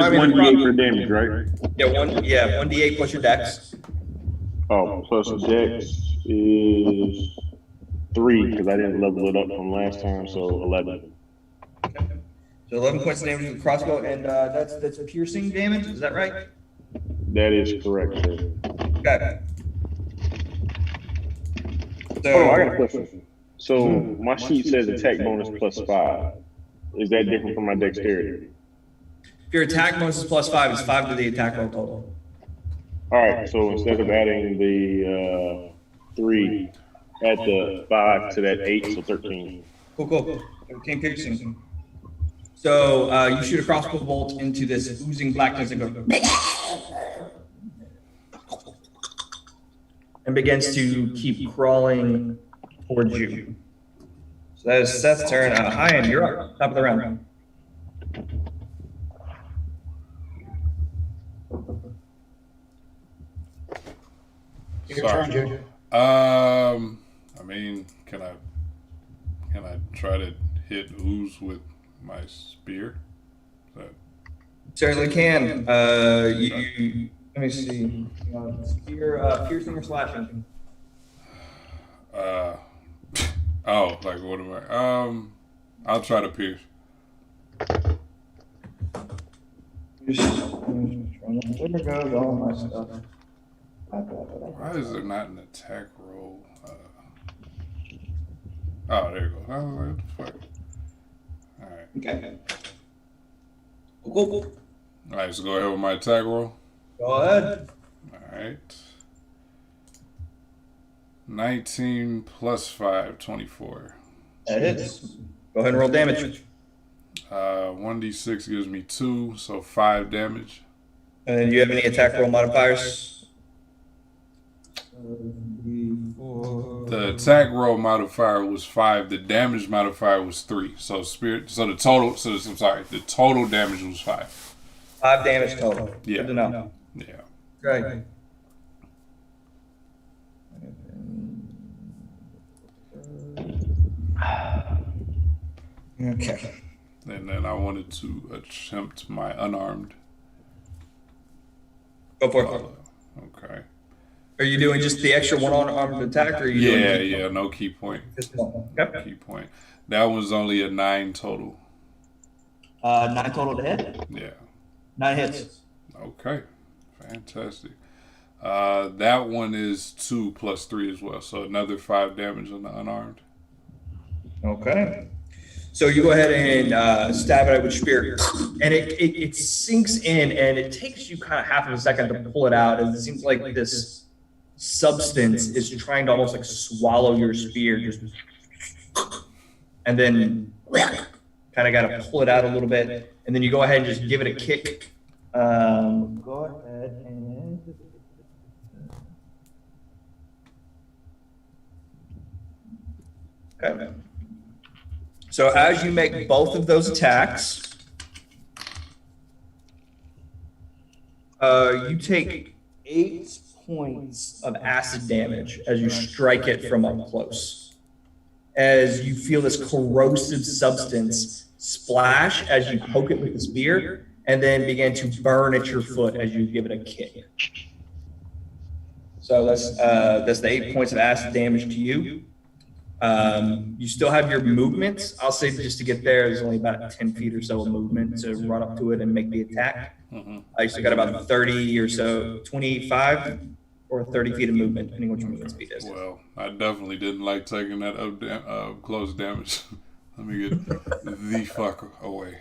It's 1d8 for damage, right? Yeah, 1d8 plus your dex. Oh, plus dex is 3 because I didn't level it up from last time, so 11. Okay. So 11 points of damage with the crossbow, and that's piercing damage. Is that right? That is correct, sir. Okay. So, oh, I got a question. So my sheet says attack bonus +5. Is that different from my dexterity? If your attack bonus is +5, it's 5 to the attack roll total. All right. So instead of adding the 3, add the 5 to that 8, so 13. Cool. 13 piercing. So you shoot a crossbow bolt into this oozing blackness and go, and begins to keep crawling towards you. So that is Seth's turn. Hyan, you're up. Top of the round. Your turn, Junior. I mean, can I try to hit ooze with my spear? Certainly can. Let me see. Spear, piercing or slashing? Oh, like what am I? I'll try to pierce. Where goes all my stuff? Why is there not an attack roll? Oh, there you go. I was like, what the fuck? All right. Okay. Cool. All right, so go ahead with my attack roll. Go ahead. All right. 19 plus 5, 24. That hits. Go ahead and roll damage. 1d6 gives me 2, so 5 damage. And then do you have any attack roll modifiers? The attack roll modifier was 5. The damage modifier was 3. So the total damage was 5. 5 damage total. Yeah. Good to know. Yeah. Great. Okay. And then I wanted to attempt my unarmed. Go for it. Okay. Are you doing just the extra one armed attack, or are you doing no key point. Just one. Okay. Key point. That was only a 9 total. 9 total to hit? Yeah. 9 hits. Okay. Fantastic. That one is 2 plus 3 as well, so another 5 damage on the unarmed. Okay. So you go ahead and stab it out with your spear, and it sinks in, and it takes you kind of half of a second to pull it out, and it seems like this substance is trying to almost like swallow your spear, just, and then kind of got to pull it out a little bit, and then you go ahead and just give it a kick. Go ahead and okay. So as you make both of those attacks, you take 8 points of acid damage as you strike it from up close. As you feel this corrosive substance splash as you poke it with the spear, and then begin to burn at your foot as you give it a kick. So that's the 8 points of acid damage to you. You still have your movement. I'll say just to get there, there's only about 10 feet or so of movement to run up to it and make the attack. I still got about 30 or so, 25 or 30 feet of movement, depending on what your movement speed is. Well, I definitely didn't like taking that up close damage. Let me get the fuck away.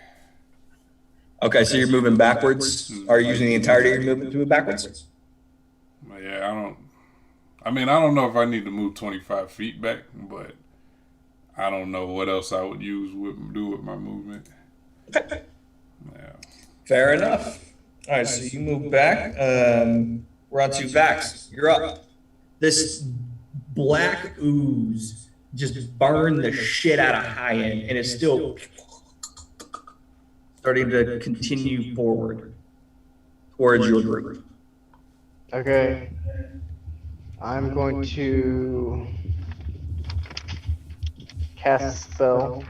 Okay, so you're moving backwards. Are you using the entirety of your movement to move backwards? Yeah, I don't know if I need to move 25 feet back, but I don't know what else I would do with my movement. Okay. Yeah. Fair enough. All right, so you move back. We're on to Vax. You're up. This black ooze just burned the shit out of Hyan, and it's still starting to continue forward towards your group. Okay. I'm going to cast a spell.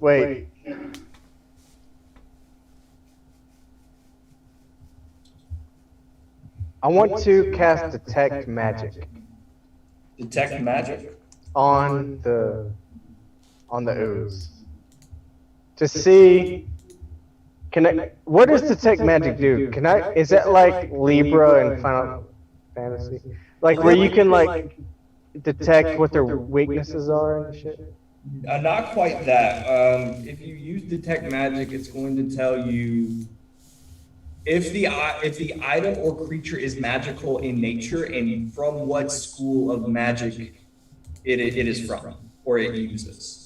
Wait. I want to cast Detect Magic Detect magic. on the ooze to see. What does Detect Magic do? Is that like Libra and Final Fantasy? Like where you can like detect what their weaknesses are and shit? Not quite that. If you use detect magic, it's going to tell you if the item or creature is magical in nature and from what school of magic it is from or it uses.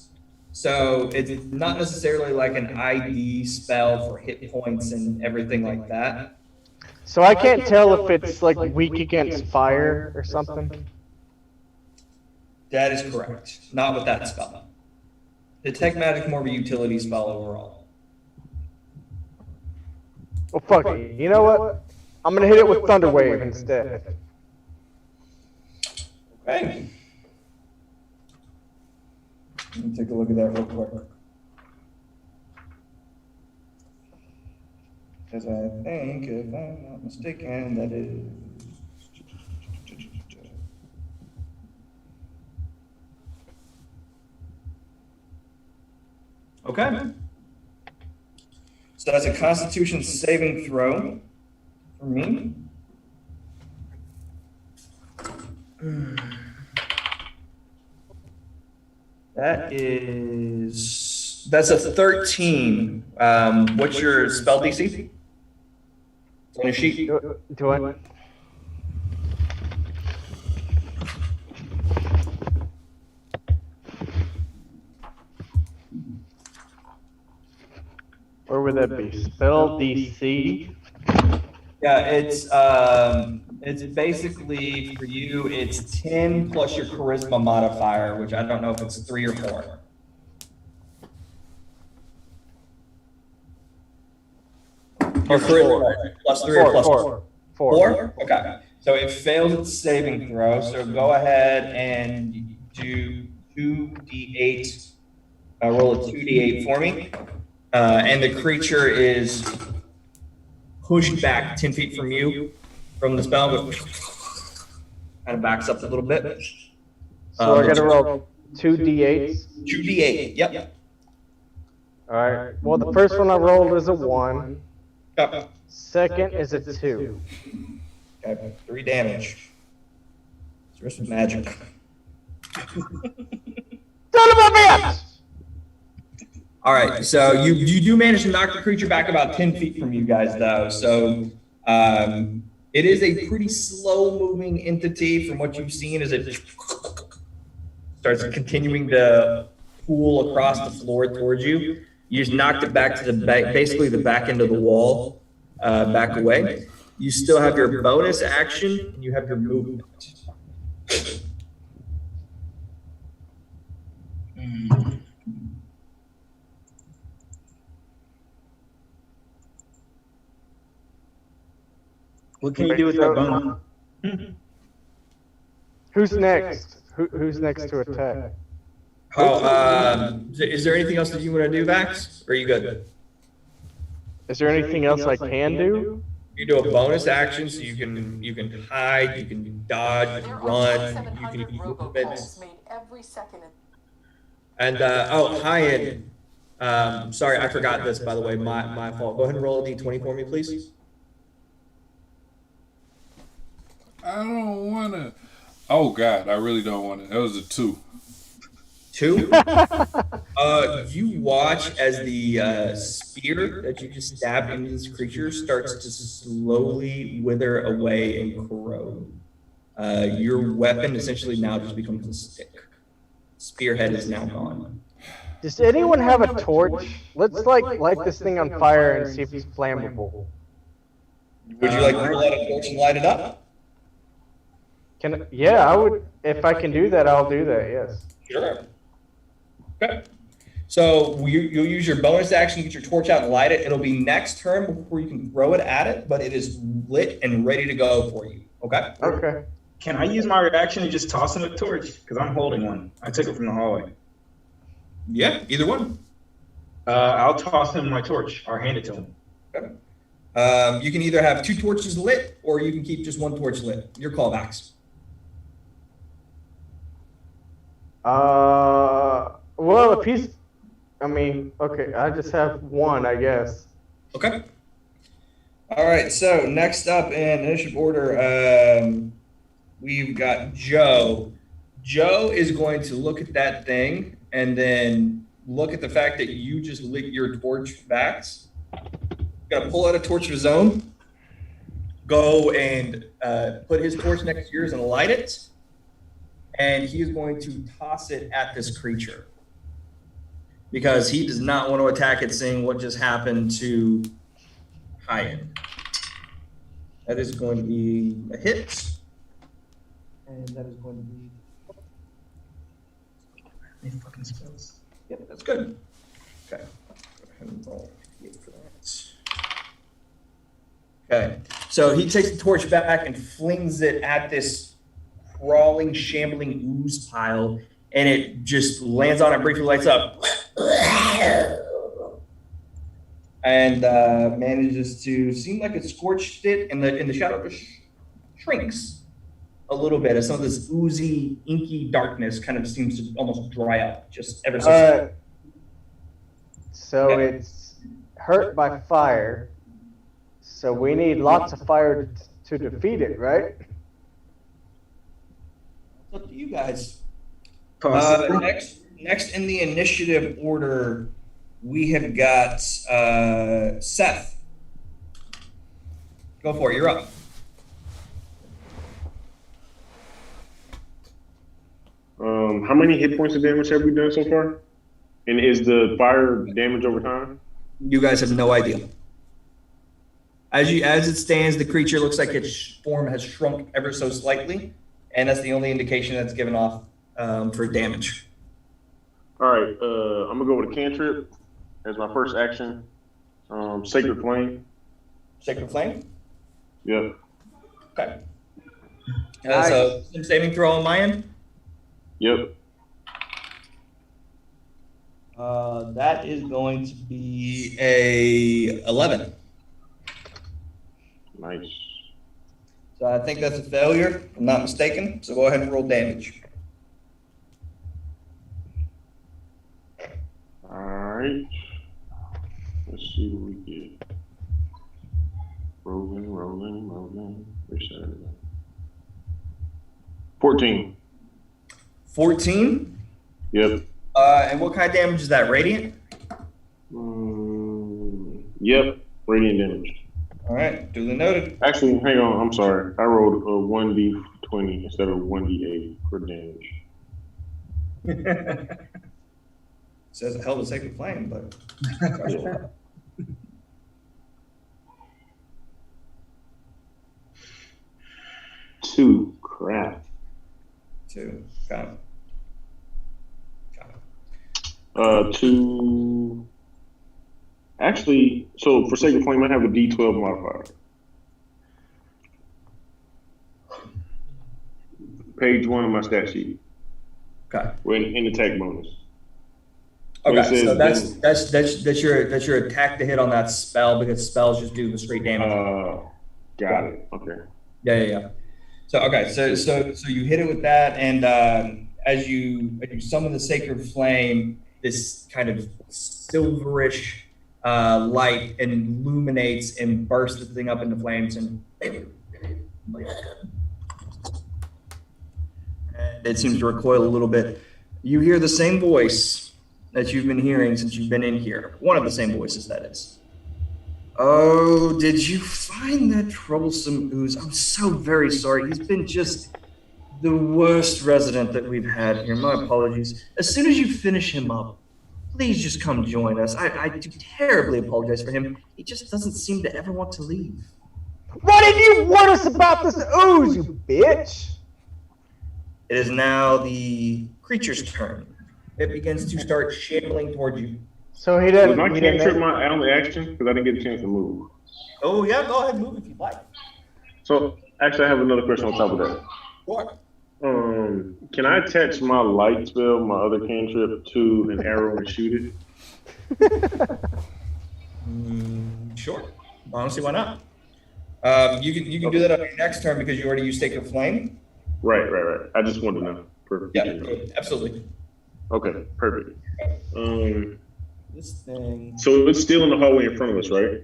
So it's not necessarily like an ID spell for hit points and everything like that. So I can't tell if it's like weak against fire or something. That is correct. Not with that spell. Detect magic more of a utility spell overall. Well, fuck it. You know what? I'm gonna hit it with Thunder Wave instead. Okay. Let me take a look at that real quick. Because I think, if I'm not mistaken, that is. Okay. So that's a Constitution saving throw for me. That's a 13. What's your spell DC? On your sheet. Do I? Where would that be? Spell DC? Yeah, it's basically for you, it's 10 plus your charisma modifier, which I don't know if it's 3 or 4. Your charisma plus 3 or plus 4? 4? Okay. So it fails its saving throw. So go ahead and do 2d8. Roll a 2d8 for me. And the creature is pushed back 10 feet from you, from the spell, but kind of backs up a little bit. So I gotta roll 2d8s? 2d8, yep. Alright. Well, the first one I rolled is a 1. Yep. Second is a 2. Okay, 3 damage. The rest is magic. Son of a bitch! All right, so you do manage to knock the creature back about 10 feet from you guys, though. So it is a pretty slow-moving entity from what you've seen as it starts continuing to pool across the floor towards you. You just knocked it back to the basically the back end of the wall, back away. You still have your bonus action, and you have your movement. What can you do with that bone? Who's next? Who's next to attack? Oh, is there anything else that you want to do, Vax? Or are you good? Is there anything else I can do? You do a bonus action, so you can hide, you can dodge, you can run, you can use movements. And hi, sorry, I forgot this, by the way. My fault. Go ahead and roll a d20 for me, please. I don't want to. Oh, God, I really don't want to. That was a 2. 2? You watch as the spear that you just stabbed into this creature starts to slowly wither away and corrode. Your weapon essentially now just becomes a stick. Spearhead is now gone. Does anyone have a torch? Let's light this thing on fire and see if it's flammable. Would you like to light a torch and light it up? Yeah, I would. If I can do that, I'll do that. Yes. Sure. Okay. So you'll use your bonus action, get your torch out and light it. It'll be next turn before you can throw it at it, but it is lit and ready to go for you. Okay? Okay. Can I use my reaction and just toss him a torch? Because I'm holding one. I took it from the hallway. Yeah, either one. I'll toss him my torch or hand it to him. Okay. You can either have 2 torches lit, or you can keep just 1 torch lit. Your call, Max. Well, if he's, I mean, okay, I just have 1, I guess. Okay. All right. So next up in initiative order, we've got Joe. Joe is going to look at that thing and then look at the fact that you just lit your torch backs. Gonna pull out a torch of his own, go and put his torch next to yours and light it, and he is going to toss it at this creature because he does not want to attack it, seeing what just happened to Hyatt. That is going to be a hit, and that is going to be. Any fucking spells. Yep, that's good. Okay. Go ahead and roll for that. Okay, so he takes the torch back and flings it at this crawling, shambling ooze pile, and it just lands on it, briefly lights up, and manages to seem like it scorched it, and the shadow just shrinks a little bit as some of this oozy, inky darkness kind of seems to almost dry up, just ever so. So it's hurt by fire. So we need lots of fire to defeat it, right? It's up to you guys. Possibly. Next in the initiative order, we have got Seth. Go for it. You're up. How many hit points of damage have we done so far? And is the fire damage over time? You guys have no idea. As it stands, the creature looks like its form has shrunk ever so slightly, and that's the only indication that's given off for damage. All right, I'm gonna go with a cantrip as my first action. Sacred Flame. Sacred Flame? Yep. Okay. So, some saving throw on my end? Yep. That is going to be a 11. Nice. So I think that's a failure, if I'm not mistaken. So go ahead and roll damage. All right. Let's see what we get. Rolling. Reset. 14. 14? Yep. And what kind of damage is that? Radiant? Yep. Radiant damage. All right, duly noted. Actually, hang on. I'm sorry. I rolled a 1d20 instead of 1d8 for damage. Says a hell of a sacred flame, but. Yeah. Two. Crap. 2. Got it. 2. Actually, so for Sacred Flame, I have a D12 modifier. Page 1 of my stat sheet. Okay. In attack bonus. Okay, so that's your attack to hit on that spell, because spells just do the straight damage. Got it. Okay. Yeah. So you hit it with that, and as you summon the sacred flame, this kind of silverish light illuminates and bursts the thing up into flames, and it seems to recoil a little bit. You hear the same voice that you've been hearing since you've been in here. One of the same voices, that is. Oh, did you find that troublesome ooze? I'm so very sorry. He's been just the worst resident that we've had here. My apologies. As soon as you finish him up, please just come join us. I do terribly apologize for him. He just doesn't seem to ever want to leave. What did you warn us about this ooze, you bitch? It is now the creature's turn. It begins to start shambling toward you. So he Was didn't. my He didn't cantrip my only action? Because I didn't get a chance to move. Oh, yeah, go ahead and move if you'd like. So, actually, I have another question on top of that. What? Can I attach my light spell, my other cantrip, to an arrow and shoot it? Sure. Honestly, why not? You can do that on your next turn because you already used Take of Flame. Right. I just wanted to know. Perfect. Yeah, absolutely. Okay, perfect. This thing. So it's still in the hallway in front of us, right?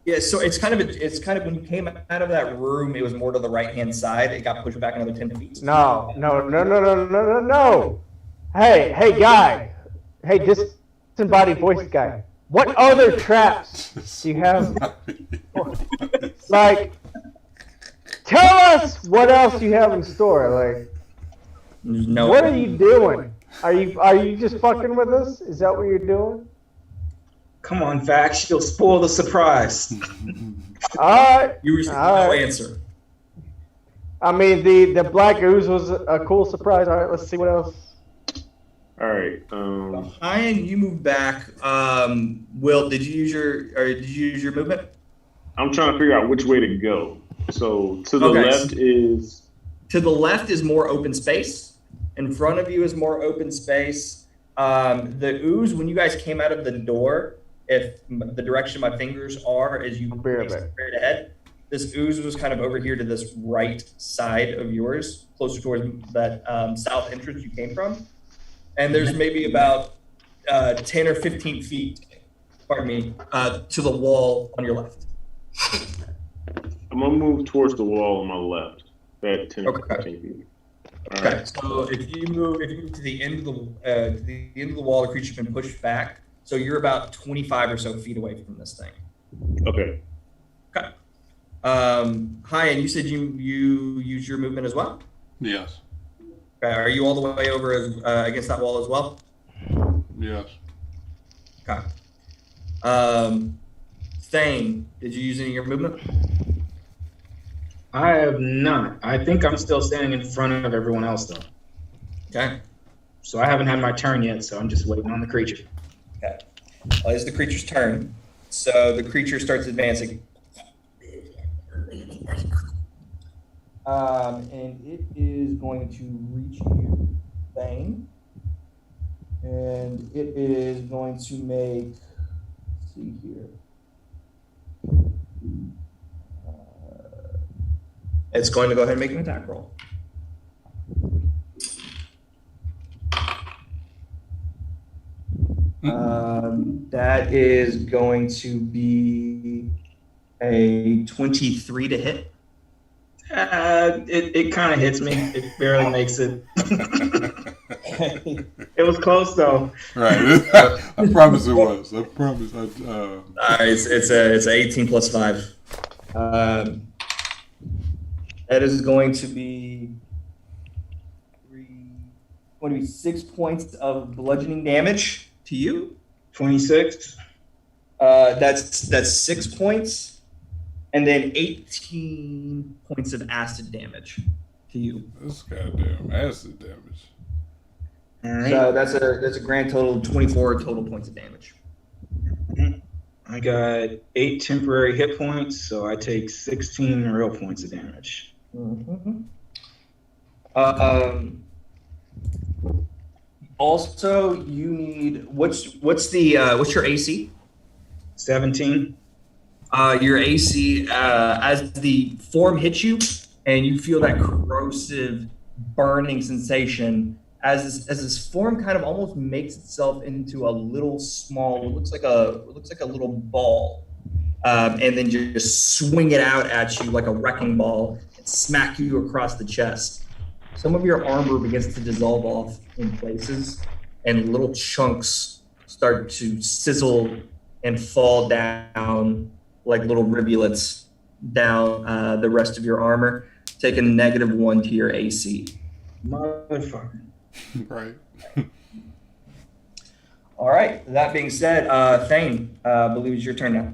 Yeah. So it's kind of when you came out of that room, it was more to the right hand side. It got pushed back another 10 feet. No. Hey, guy. Hey, disembodied voice guy. What other traps do you have? Like, tell us what else you have in store. Like, No. what are you doing? Are you just fucking with us? Is that what you're doing? Come on, Vax. You'll spoil the surprise. All right. You received no answer. I mean, the black ooze was a cool surprise. All right, let's see what else. All right. Ian, you moved back. Will, did you use your movement? I'm trying to figure out which way to go. So to the left is. To the left is more open space. In front of you is more open space. The ooze, when you guys came out of the door, if the direction my fingers are as you straight ahead, this ooze was kind of over here to this right side of yours, closer towards that south entrance you came from. And there's maybe about 10 or 15 feet, to the wall on your left. I'm going to move towards the wall on my left. That 10 or 15 feet. Okay. Right. So if you move to the end of the wall, the creature's been pushed back. So you're about 25 or so feet away from this thing. Okay. Okay. Hi, and you said you use your movement as well? Yes. Okay. Are you all the way over against that wall as well? Yes. Okay. Thane, did you use any of your movement? I have not. I think I'm still standing in front of everyone else, though. Okay. So I haven't had my turn yet, so I'm just waiting on the creature. Okay. Well, it's the creature's turn. So the creature starts advancing. And it is going to reach you, Thane. And it is going to make, let's see here. It's going to go ahead and make an attack roll. That is going to be a 23 to hit. It kind of hits me. It barely makes it. It was close though. Right. I promise it was. I promise. It's a 18 plus 5. That is going to be 6 points of bludgeoning damage to you. 26. That's 6 points, and then 18 points of acid damage to you. That's goddamn acid damage. All right. So that's a grand total of 24 total points of damage. I got 8 temporary hit points, so I take 16 real points of damage. Mm-hmm. Also, you need what's your AC? 17. Your AC as the form hits you, and you feel that corrosive, burning sensation as this form kind of almost makes itself into a little small, it looks like a little ball, and then just swing it out at you like a wrecking ball and smack you across the chest. Some of your armor begins to dissolve off in places, and little chunks start to sizzle and fall down like little rivulets down the rest of your armor. Take a -1 to your AC. Motherfucker. Right. All right. That being said, Thane, I believe it's your turn now.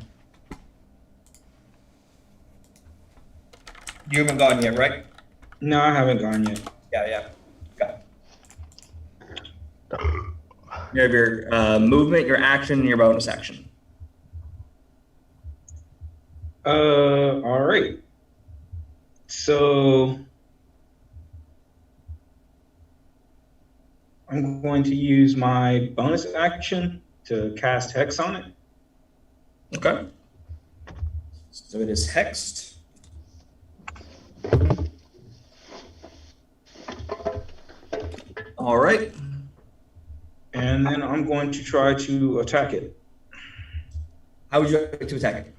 You haven't gone yet, right? No, I haven't gone yet. Yeah. Okay. You have your movement, your action, and your bonus action. All right. So I'm going to use my bonus action to cast Hex on it. Okay. So it is hexed. All right. And then I'm going to try to attack it. How would you like to attack it?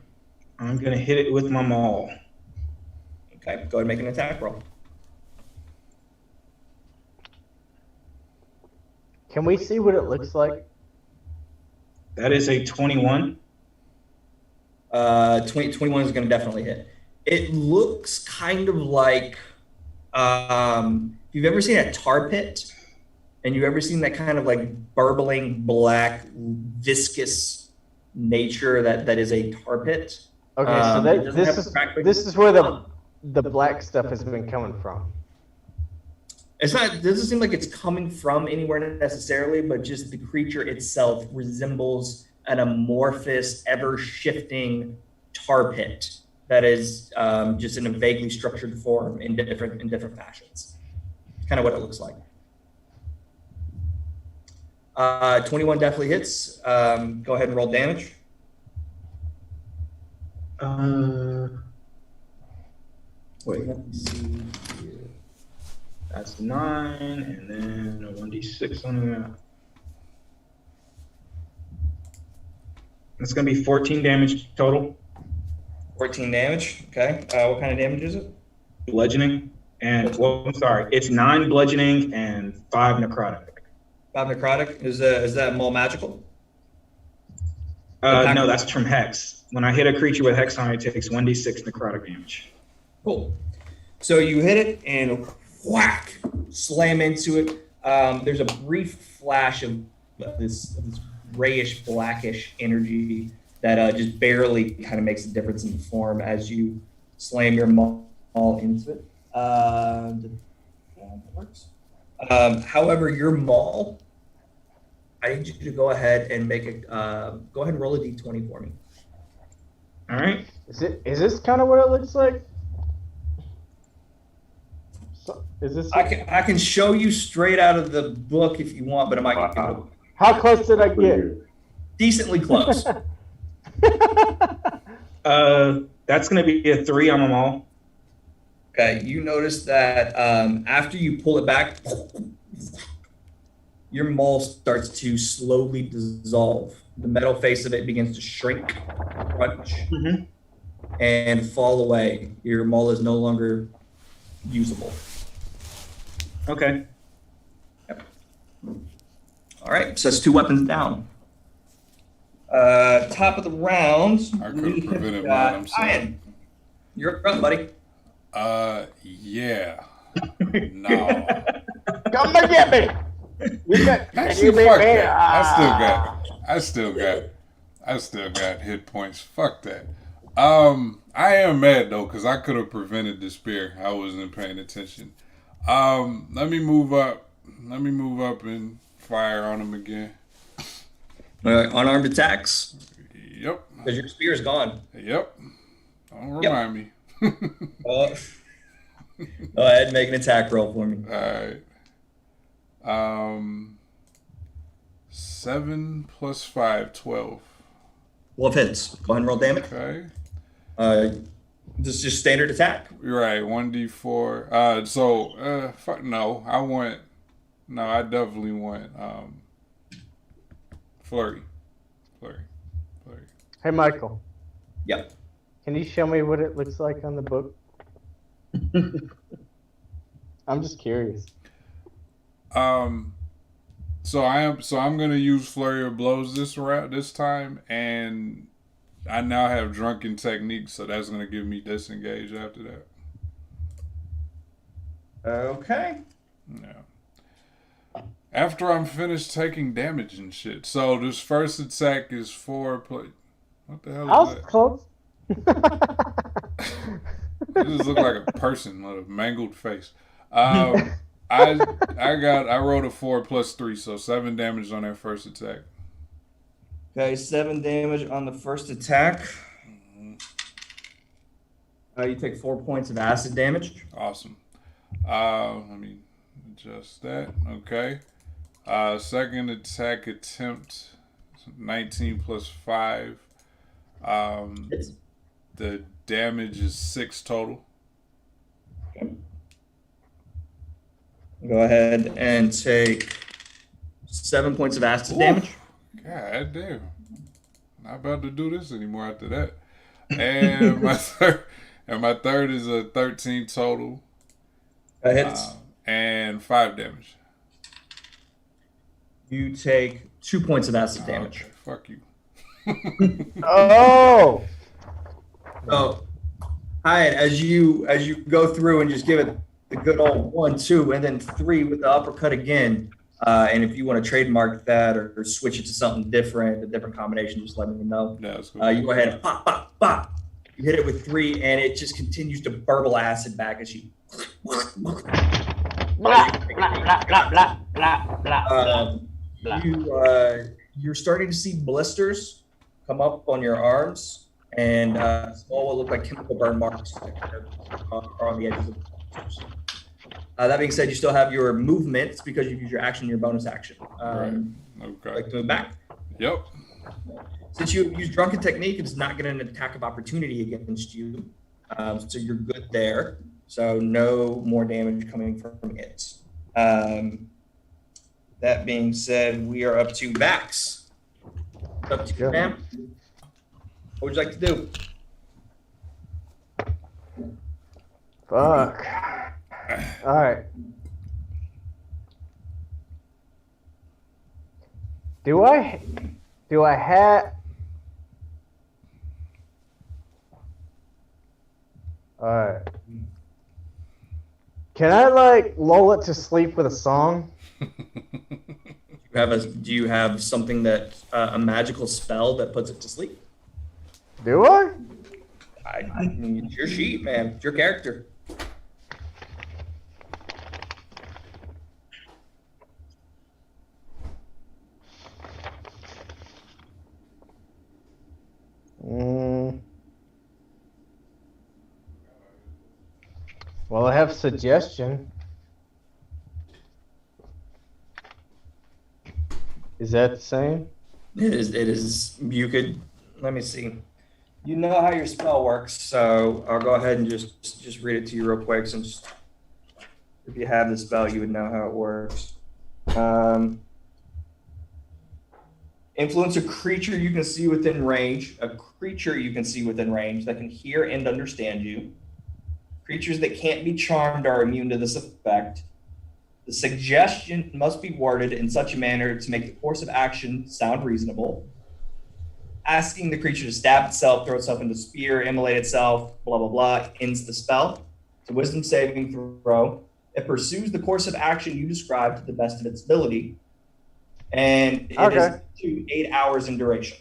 I'm going to hit it with my maul. Okay, go ahead and make an attack roll. Can we see what it looks like? That is a 21. 21 is going to definitely hit. It looks kind of like, if you've ever seen a tar pit, and you've ever seen that kind of like burbling black viscous nature that is a tar pit. Okay, so It doesn't have a crack, but- this is where the black stuff has been coming from. It's not. It doesn't seem like it's coming from anywhere necessarily, but just the creature itself resembles an amorphous, ever-shifting tar pit that is just in a vaguely structured form in different fashions. Kind of what it looks like. 21 definitely hits. Go ahead and roll damage. Wait. That's 9, and then a 1d6 on that. It's going to be 14 damage total. 14 damage. Okay. What kind of damage is it? Bludgeoning. And, well, I'm sorry. It's 9 bludgeoning and 5 necrotic. 5 necrotic. Is that more magical? No, that's from Hex. When I hit a creature with Hex on it, it takes 1d6 necrotic damage. Cool. So you hit it and whack, slam into it. There's a brief flash of this grayish, blackish energy that just barely kind of makes a difference in the form as you slam your maul into it. That works. However, your maul, I need you to go ahead and make go ahead and roll a d20 for me. All right. Is this kind of what it looks like? So, is this? I can show you straight out of the book if you want, but I might. Wow. How close did I get? Decently close. That's going to be a 3 on them all. Okay, you notice that after you pull it back, your maul starts to slowly dissolve. The metal face of it begins to shrink, crunch, and fall away. Your maul is no longer usable. Okay. Yep. All right, so that's 2 weapons down. Top of the round. I could have prevented mine. I'm sorry. Ian, you're up, buddy. Yeah. No. Come and get me. You got, Actually, you fuck made me- that. I still got hit points. Fuck that. I am mad though, because I could have prevented the spear. I wasn't paying attention. Let me move up. Let me move up and fire on him again. Unarmed attacks. Yep. Because your spear is gone. Yep. Don't remind me. Go ahead and make an attack roll for me. All right. 7 plus 5, 12. 12 hits. Go ahead and roll damage. Okay. This is just standard attack. You're right. 1d4. Fuck no. I definitely want flurry. Hey, Michael. Yep. Can you show me what it looks like on the book? I'm just curious. So I'm gonna use flurry of blows this time, and I now have drunken technique, so that's gonna give me disengage after that. Okay. Yeah. After I'm finished taking damage and shit. So this first attack is 4 plus. What the hell I is was that? close. It just looked like a person with a mangled face. I rolled a 4 plus 3, so 7 damage on that first attack. Okay, 7 damage on the first attack. You take 4 points of acid damage. Awesome. Let me adjust that. Okay. Second attack attempt, 19 plus 5. The damage is 6 total. Okay. Go ahead and take 7 points of acid damage. God damn. Not about to do this anymore after that. And my third is a 13 total. That hits. And 5 damage. You take 2 points of acid damage. Okay, fuck you. Oh. So, Hyatt, as you go through and just give it the good old 1, 2, and then 3 with the uppercut again. And if you want to trademark that or switch it to something different, a different combination, just let me know. Yeah, that's cool. You go ahead and pop, pop, pop. You hit it with 3, and it just continues to burble acid back as you. Blah, blah, blah, blah, blah, blah. You're starting to see blisters come up on your arms, and small what look like chemical burn marks are on the edges of the blisters. That being said, you still have your movements because you use your action and your bonus action. Right. Okay. Like to move back. Yep. Since you use Drunken Technique, it's not getting an attack of opportunity against you. So you're good there. So no more damage coming from it. That being said, we are up to Vax. Up to you, ma'am. What would you like to do? Fuck. All right. Do I have? All right. Can I like lull it to sleep with a song? Do you have something that a magical spell that puts it to sleep? Do I? I mean, it's your sheet, man. It's your character. Well, I have suggestion. Is that the same? It is. You could. Let me see. You know how your spell works, so I'll go ahead and just read it to you real quick. Since if you have the spell, you would know how it works. Influence a creature you can see within range. A creature you can see within range that can hear and understand you. Creatures that can't be charmed are immune to this effect. The suggestion must be worded in such a manner to make the course of action sound reasonable. Asking the creature to stab itself, throw itself into a spear, immolate itself, blah, blah, blah, ends the spell. It's a wisdom saving throw. It pursues the course of action you described to the best of its ability. And it is 8 hours in duration.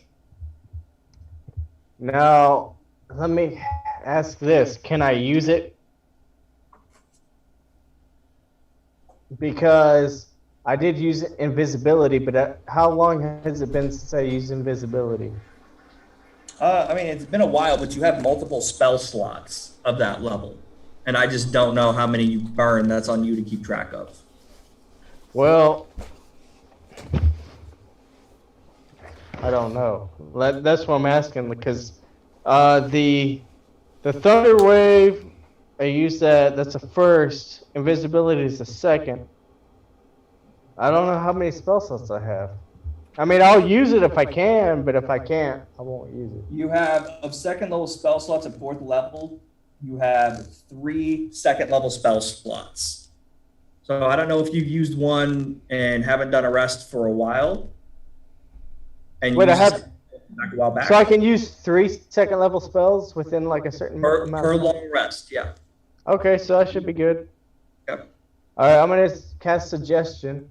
Now, let me ask this. Can I use it? Because I did use invisibility, but how long has it been since I used invisibility? I mean, it's been a while, but you have multiple spell slots of that level. And I just don't know how many you burn. That's on you to keep track of. Well, I don't know. That's what I'm asking, because the Thunder Wave, I use that. That's a first. Invisibility is the second. I don't know how many spell slots I have. I mean, I'll use it if I can, but if I can't, I won't use it. You have, of second level spell slots at 4th level, you have 3 second level spell slots. So I don't know if you've used one and haven't done a rest for a while. And Wait, I have. Back a while back. So I can use 3 second level spells within like a certain amount per of time? long rest, yeah. Okay, so I should be good. Yep. All right, I'm gonna cast suggestion,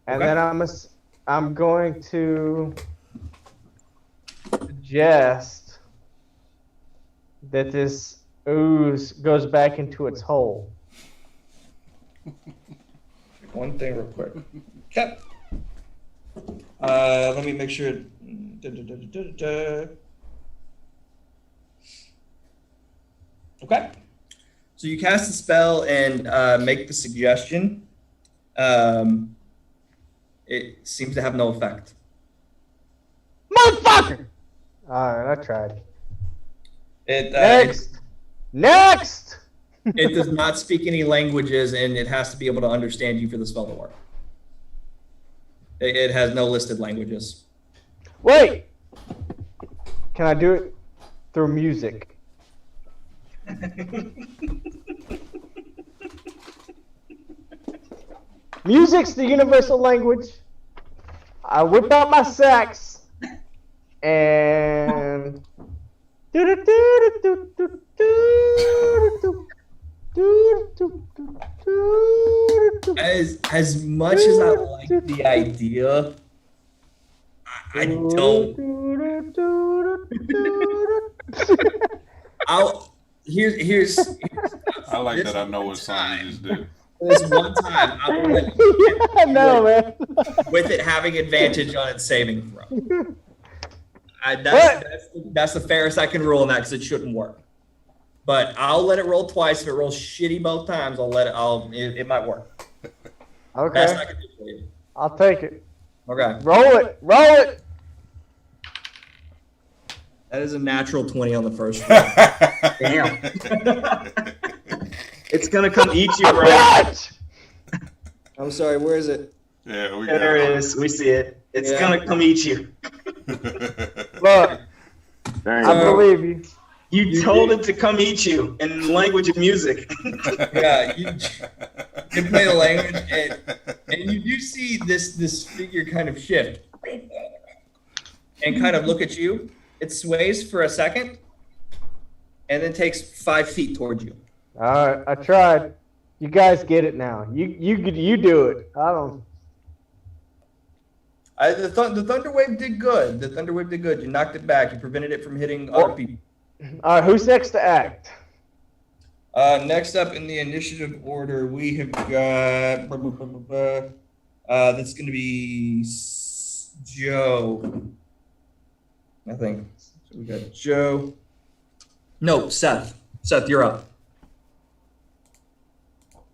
and Okay. then I'm going to suggest that this ooze goes back into its hole. One thing real quick. Okay. Let me make sure. Okay. So you cast the spell and make the suggestion. It seems to have no effect. Motherfucker! Alright, I tried. It Next! it does not speak any languages, and it has to be able to understand you for the spell to work. It has no listed languages. Wait! Can I do it through music? Music's the universal language. I whip out my sax and As much as I like the idea, I don't. Here's I like that I know what song you just did. this one time I will let yeah, no, man. with it having advantage on its saving throw. That's the fairest I can rule on that because it shouldn't work. But I'll let it roll twice. If it rolls shitty both times, it might work. Okay. Best I can do for you. I'll take it. Okay. Roll it. Roll it. That is a natural 20 on the first roll. Damn. It's gonna come eat you, bro. Bitch! I'm sorry, where is it? Yeah, we got There it is. We see it. It's gonna come eat you. Look, Dang, I believe you. You told it to come eat you in the language of music. Yeah, you play the language, and you do see this figure kind of shift and kind of look at you. It sways for a second, and then takes 5 feet towards you. All right, I tried. You guys get it now. You do it. I don't. The Thunder Wave did good. The Thunder Wave did good. You knocked it back. You prevented it from hitting other people. All right, who's next to act? Next up in the initiative order, we have got. That's going to be Joe. I think. So we got Joe. No, Seth. Seth, you're up.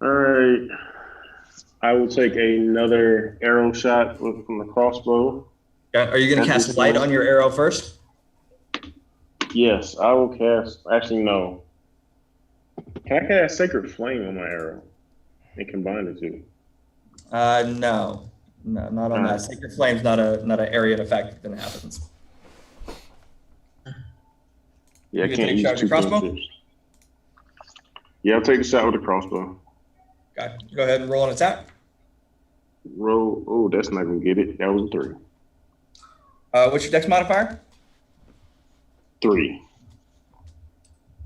All right. I will take another arrow shot from the crossbow. Okay. Are you going to cast light on your arrow first? Yes, I will cast. Actually, no. Can I cast Sacred Flame on my arrow and combine the two? No, not on that. Sacred Flame's not an area effect that happens. Yeah, I You can't take a use shot with two your crossbow? fingerships. Yeah, I'll take a shot with the crossbow. Okay. Go ahead and roll an attack. Roll. Oh, that's not gonna get it. That was a 3. What's your dex modifier? 3.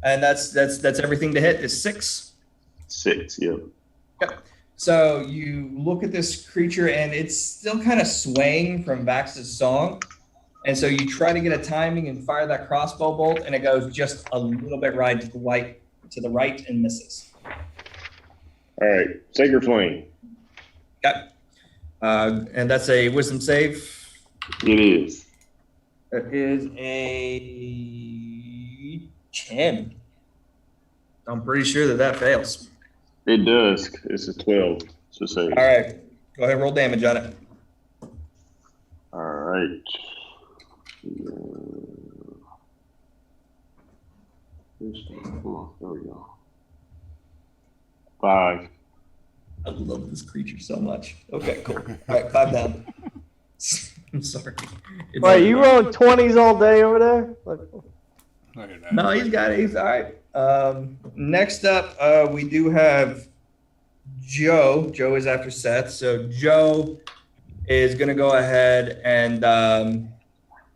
And that's everything to hit is 6. 6. Yep. Yep. So you look at this creature and it's still kind of swaying from Vax's song. And so you try to get a timing and fire that crossbow bolt, and it goes just a little bit right to the right and misses. All right. Sacred Flame. Okay. And that's a wisdom save. It is. It is a 10. I'm pretty sure that fails. It does. It's a 12. So say. All right. Go ahead and roll damage on it. All right. Come on. There we go. 5. I love this creature so much. Okay, cool. All right, 5 down. I'm sorry. Wait, you rolling 20s all day over there? Like, No, he's got it. He's all right. Next up, we do have Joe. Joe is after Seth. So Joe is going to go ahead and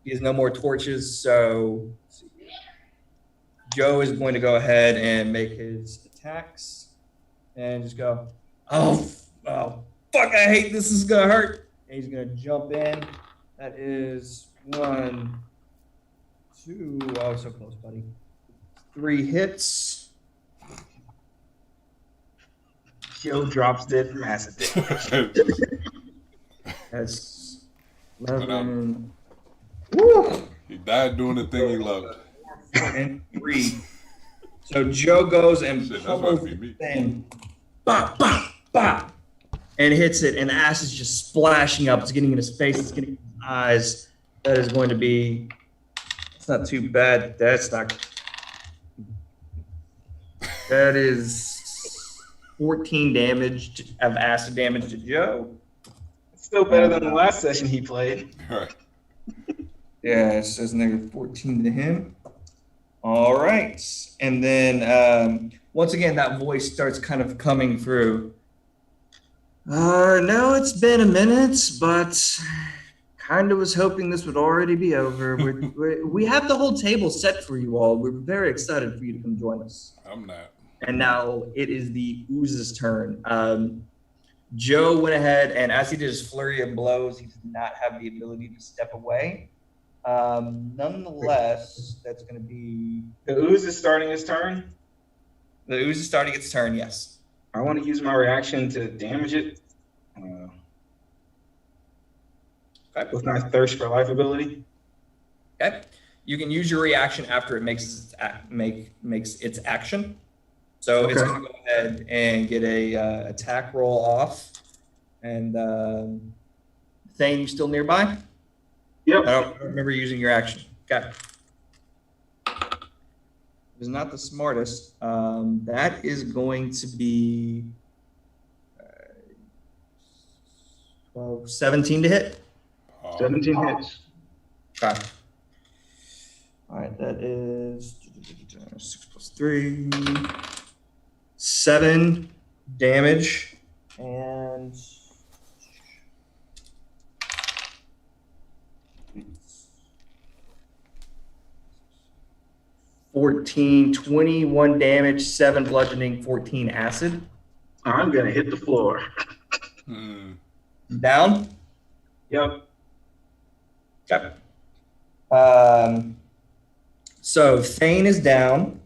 he has no more torches. So Joe is going to go ahead and make his attacks and just go, oh, fuck, I hate this. This is going to hurt. And he's going to jump in. That is 1, 2. Oh, so close, buddy. 3 hits. Joe drops dead from acid. That's 11. Woo! He died doing the thing he loved. 4 and 3. So Joe goes and Shit, that's pummels about to be the me. thing. Bop, bop, bop. and hits it, and the acid is just splashing up. It's getting in his face. It's getting in his eyes. That is going to be. It's not too bad. That's not. That is 14 damage of acid damage to Joe. Still better than the last session he played. Right. Yeah, it says negative 14 to him. All right. And then once again, that voice starts kind of coming through. No, it's been a minute, but kind of was hoping this would already be over. We have the whole table set for you all. We're very excited for you to come join us. I'm not. And now it is the Ooze's turn. Joe went ahead, and as he did his flurry of blows, he did not have the ability to step away. Nonetheless, that's going to be... The Ooze is starting his turn. The Ooze is starting its turn, yes. I want to use my reaction to damage it. With my Thirst for Life ability. Okay. You can use your reaction after it makes its action. So it's going to go ahead and get a attack roll off. And Thane, you still nearby? Yep. I don't remember using your action. Got it. It is not the smartest. That is going to be 17 to hit. 17 hits. Okay. All right, that is 6 plus 3, 7 damage, and 14, 21 damage, 7 bludgeoning, 14 acid. I'm gonna hit the floor. Down? Yep. Okay. So Thane is down.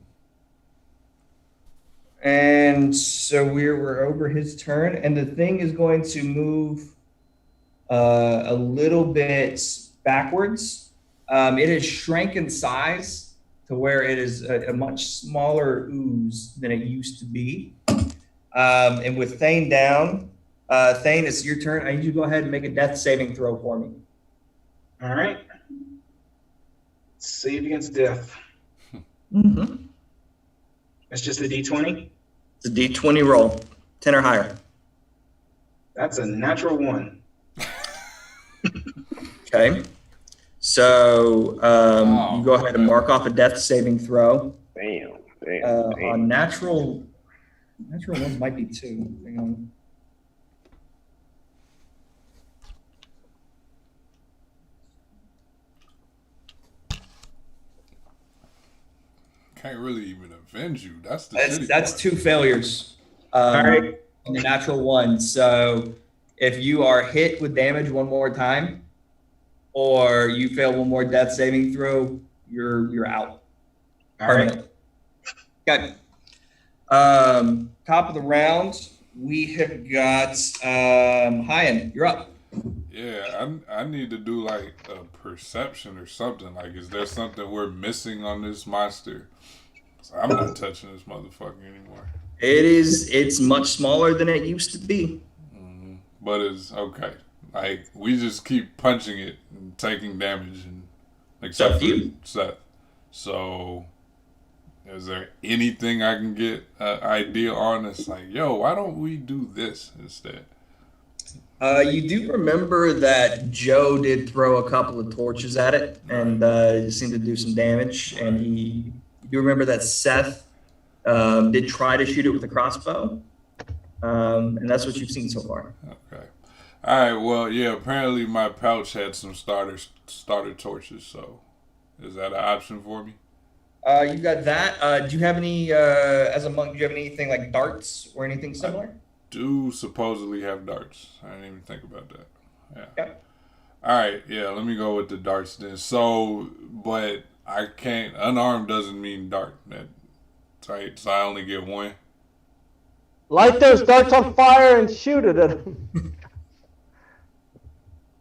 And so we're over his turn, and the thing is going to move a little bit backwards. It has shrank in size to where it is a much smaller ooze than it used to be. And with Thane down, Thane, it's your turn. I need you to go ahead and make a death saving throw for me. All right. Save against death. Mm-hmm. That's just a D20? It's a D20 roll, 10 or higher. That's a natural 1. Okay. So you go ahead and mark off a death saving throw. Damn. On natural ones might be 2. Hang on. Can't really even avenge you. That's the shitty That's part. 2 failures. All right. On the natural one. So if you are hit with damage one more time, or you fail one more death saving throw, you're out. All right. Okay. Top of the round, we have got Hyan. You're up. Yeah, I need to do like a perception or something. Like, is there something we're missing on this monster? So I'm not touching this motherfucker anymore. It's much smaller than it used to be. But it's okay. Like, we just keep punching it and taking damage, and except for Seth. So, is there anything I can get an idea on? It's like, yo, why don't we do this instead? You do remember that Joe did throw a couple of torches at it, and it seemed to do some damage. And you remember that Seth did try to shoot it with a crossbow, and that's what you've seen so far. Okay. All right. Well, yeah. Apparently, my pouch had some starter torches. So, is that an option for me? You got that. Do you have any, as a monk? Do you have anything like darts or anything similar? Do supposedly have darts. I didn't even think about that. Yeah. Okay. All right. Yeah. Let me go with the darts then. So, but I can't. Unarmed doesn't mean dart. That's right. So I only get 1. Light those darts on fire and shoot it at them.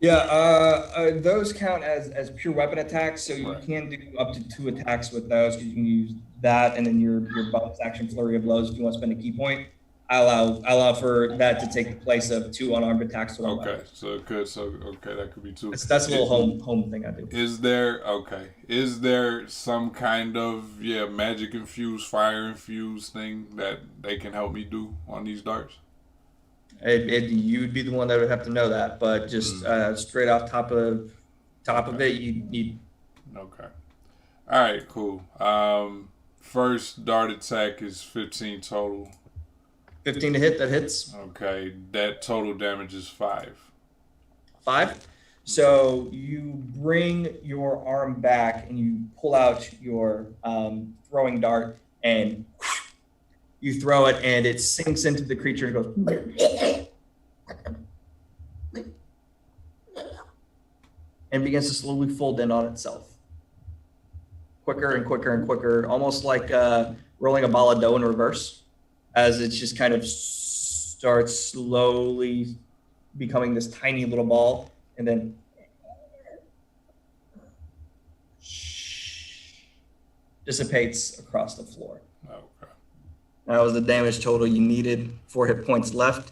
Yeah, those count as pure weapon attacks, so you can do up to 2 attacks with those, because you can use that and then your bonus action flurry of blows if you want to spend a key point. I allow for that to take the place of 2 unarmed attacks to 1 Okay, weapon. so it could. So okay, that could be 2. That's a little home thing I do. Is there some kind of magic infused, fire infused thing that they can help me do on these darts? You'd be the one that would have to know that, but just straight off top of it, you need. Okay. All right. Cool. First dart attack is 15 total. 15 to hit. That hits. Okay. That total damage is 5. 5. So you bring your arm back and you pull out your throwing dart and you throw it and it sinks into the creature and goes and begins to slowly fold in on itself. Quicker and quicker and quicker, almost like rolling a ball of dough in reverse, as it just kind of starts slowly becoming this tiny little ball and then dissipates across the floor. Okay. That was the damage total you needed. 4 hit points left.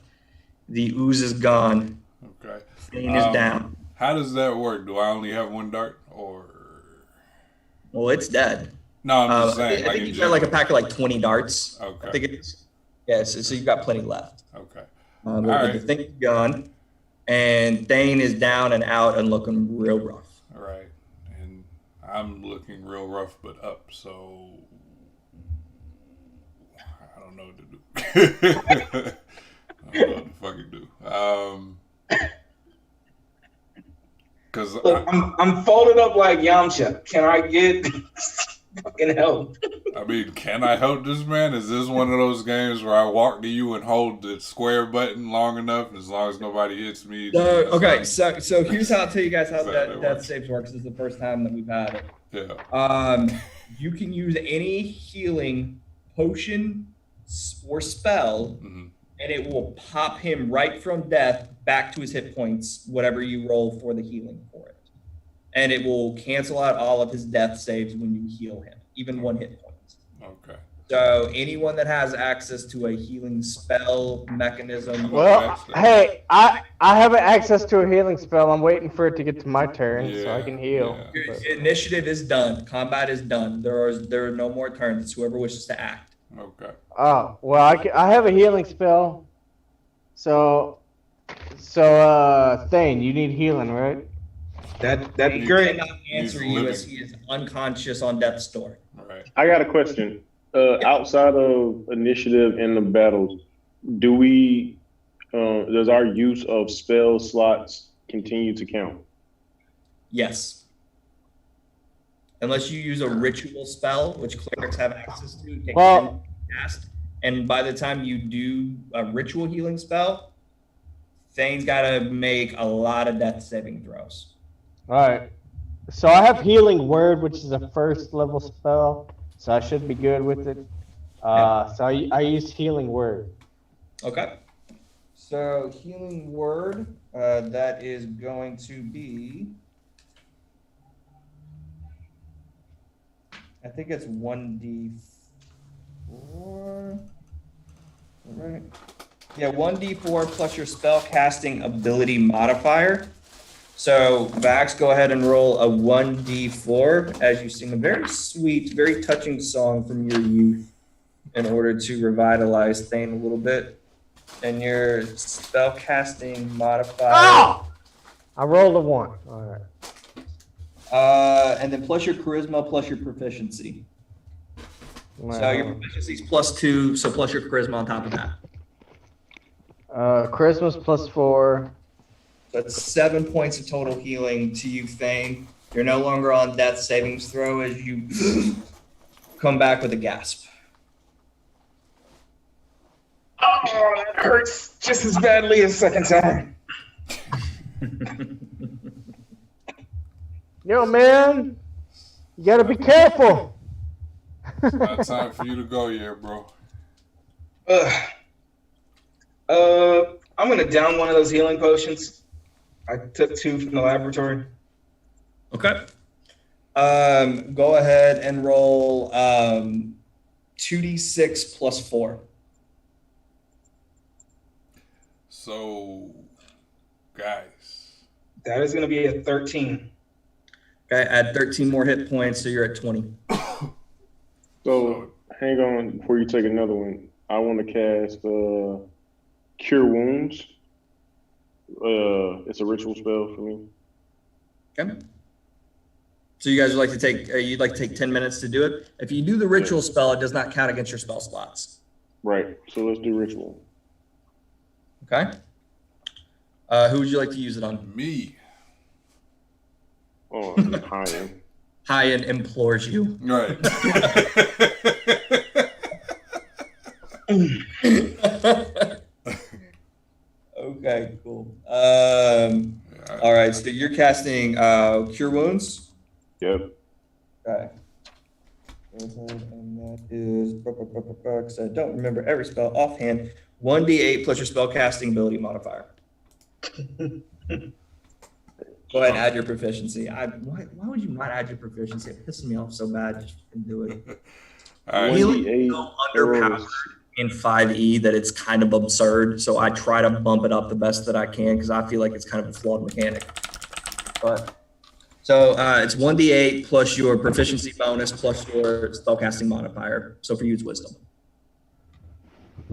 The ooze is gone. Okay. Thane is down. How does that work? Do I only have 1 dart, or? Well, it's dead. No, I'm just saying. I think you've got like a pack of like 20 darts. Okay. I think it is. Yes, so you've got plenty left. Okay. But the thing is gone, and Thane is down and out and looking real rough. All right. And I'm looking real rough, but up. So I don't know what to do. I don't know what to fucking do. Cause I'm folded up like Yamcha. Can I get fucking help? I mean, can I help this man? Is this one of those games where I walk to you and hold the square button long enough, as long as nobody hits me? Okay, so here's how I'll tell you guys how that death saves works. This is the first time that we've had it. Yeah. You can use any healing potion or spell, and it will pop him right from death back to his hit points, whatever you roll for the healing for it. And it will cancel out all of his death saves when you heal him, even 1 hit point. Okay. So anyone that has access to a healing spell mechanism. Well, hey, I have access to a healing spell. I'm waiting for it to get to my turn so I can heal. Your initiative is done. Combat is done. There are no more turns. It's whoever wishes to act. Okay. Oh, well, I have a healing spell. So Thane, you need healing, right? That'd be He great. cannot answer you as he is unconscious on death's door. Right. I got a question. Outside of initiative in the battles, do we does our use of spell slots continue to count? Yes. Unless you use a ritual spell, which clerics have access to, take 10 to cast. And by the time you do a ritual healing spell, Thane's got to make a lot of death saving throws. All right. So I have Healing Word, which is a first level spell, so I should be good with it. So I use Healing Word. Okay. So Healing Word, that is going to be, I think it's 1d4. Right. Yeah, 1d4 plus your spell casting ability modifier. So, Vax, go ahead and roll a 1d4 as you sing a very sweet, very touching song from your youth in order to revitalize Thane a little bit. And your spell casting modifier. Oh! I rolled a 1. All right. And then plus your charisma plus your proficiency. So your proficiency is +2, so plus your charisma on top of that. Charisma's +4. That's 7 points of total healing to you, Thane. You're no longer on death savings throw as you come back with a gasp. Oh, that hurts just as badly as second time. Yo, man, you gotta be careful. It's not time for you to go yet, bro. I'm gonna down one of those healing potions. I took 2 from the laboratory. Okay. Go ahead and roll 2d6 plus 4. So, guys. That is going to be a 13. Okay, add 13 more hit points, so you're at 20. So hang on before you take another one. I want to cast Cure Wounds. It's a ritual spell for me. Okay. So you guys would like to take you'd like to take 10 minutes to do it. If you do the ritual spell, it does not count against your spell slots. Right. So let's do ritual. Okay. Who would you like to use it on? Me. Oh, Hyan. Hyan implores you. Right. Okay, cool. All right, so you're casting Cure Wounds. Yep. Okay. And that is, because I don't remember every spell offhand, 1d8 plus your spell casting ability modifier. Go ahead and add your proficiency. Why would you not add your proficiency? It pisses me off so bad. Just fucking do it. Healing is so underpowered in 5e that it's kind of absurd. So I try to bump it up the best that I can because I feel like it's kind of a flawed mechanic. But so it's 1d8 plus your proficiency bonus plus your spellcasting modifier. So for you, it's wisdom.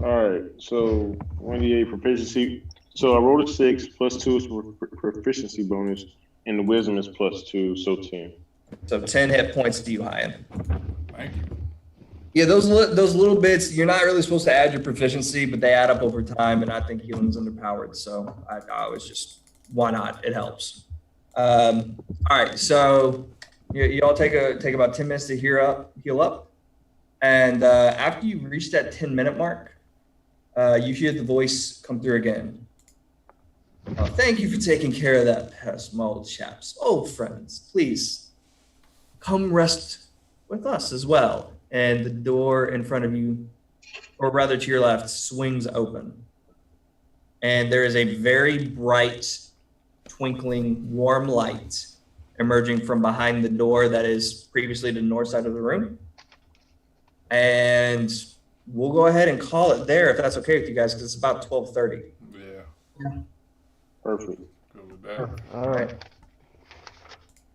All right. So 1d8 proficiency. So I rolled a 6 plus 2 is for proficiency bonus, and the wisdom is plus 2, so 10. So 10 hit points to you, Hyan. Thank you. Yeah, those little bits, you're not really supposed to add your proficiency, but they add up over time, and I think healing's underpowered. So I was just, why not? It helps. All right, so you all take about 10 minutes to heal up. And after you reach that 10-minute mark, you hear the voice come through again. Oh, thank you for taking care of that pest, my old chaps. Old friends, please come rest with us as well. And the door in front of you, or rather to your left, swings open. And there is a very bright, twinkling, warm light emerging from behind the door that is previously the north side of the room. And we'll go ahead and call it there if that's okay with you guys, because it's about 12:30. Yeah. Perfect. Good with that. All right.